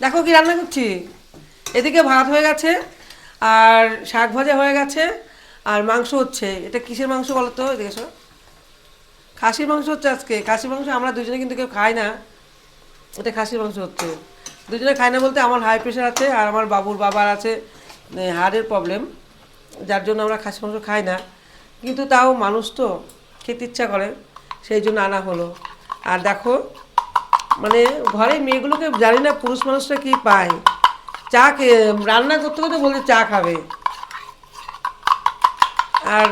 দেখো কি রান্না করছি। এদিকে ভাত হয়ে গেছে, আর শাক ভাজা হয়ে গেছে, আর মাংস হচ্ছে। এটা কিসের মাংস বলো তো? এদিকে এসো। খাসির মাংস হচ্ছে আজকে। খাসির মাংস আমরা দুজনে কিন্তু কেউ খাই না। এটা খাসির মাংস হচ্ছে। দুজনে খাই না বলতে আমার হাই প্রেশার আছে, আর আমার বাবুর বাবার আছে হার্টের প্রবলেম, যার জন্য আমরা খাসি মাংস খাই না। কিন্তু তাও মানুষ তো খেতে ইচ্ছা করে, সেই জন্য আনা হলো। আর দেখো, মানে ঘরে মেয়েগুলোকে জানি না পুরুষ মানুষরা কি পায়, রান্না করতে করতে বলতে চা খাবে। আর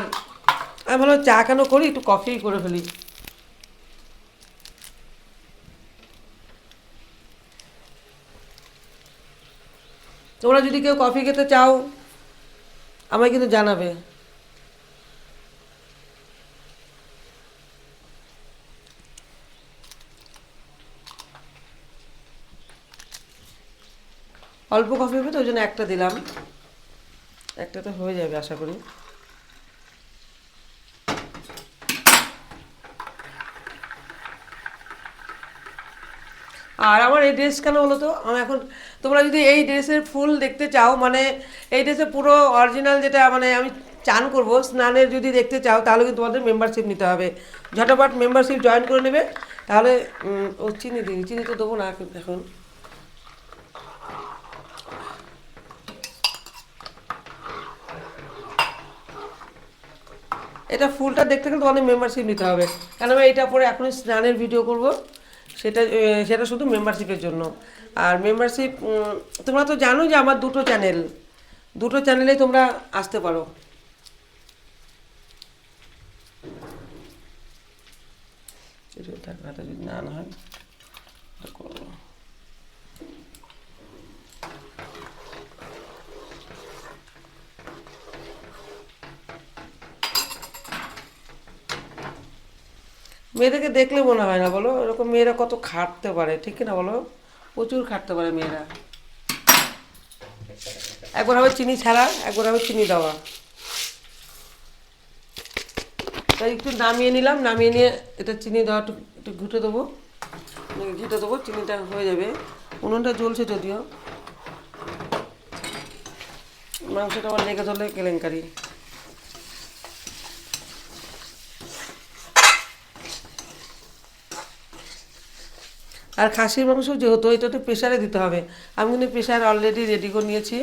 আমি ভাবলাম চা কেন করি, একটু কফি করে ফেলি। তোমরা যদি কেউ কফি খেতে চাও আমায় কিন্তু জানাবে। অল্প কফি হবে তো, ওই জন্য একটা দিলাম। একটা তো হয়ে যাবে আশা করি। আর আমার এই ড্রেস কেন বলো তো, আমি এখন, তোমরা যদি এই ড্রেসের ফুল দেখতে চাও, মানে এই ড্রেসের পুরো অরিজিনাল যেটা, মানে আমি চান করব স্নানের, যদি দেখতে চাও তাহলে কিন্তু তোমাদের মেম্বারশিপ নিতে হবে। ঝটাপট মেম্বারশিপ জয়েন করে নেবে। তাহলে ও চিনি দিই, চিনি তো দেবো না এখন। এটা ফুলটা দেখতে গেলে তোমাদের মেম্বারশিপ নিতে হবে। কেন আমি এটা পরে এখনই স্নানের ভিডিও করব, সেটা সেটা শুধু মেম্বারশিপের জন্য। আর মেম্বারশিপ, তোমরা তো জানো যে আমার দুটো চ্যানেল, দুটো চ্যানেলেই তোমরা আসতে পারো। টাকাটা যদি না না হয় করবো। মেয়েদেরকে দেখলে মনে হয় না বলো, এরকম মেয়েরা কত খাটতে পারে, ঠিক না বলো? প্রচুর খাটতে পারে মেয়েরা। একবার হবে চিনি ছাড়া, একবার হবে চিনি দেওয়া। তাই একটু নামিয়ে নিলাম, নামিয়ে নিয়ে এটা চিনি দেওয়া একটু একটু ঘুটে দেবো, ঘুটে দেবো, চিনিটা হয়ে যাবে। উনুনটা জ্বলছে যদিও, মাংসটা আবার লেগে ধরলে কেলেঙ্কারি। আর খাসির মাংস যেহেতু, এটা তো প্রেশারে দিতে হবে। আমি কিন্তু প্রেশার অলরেডি রেডি করে নিয়েছি।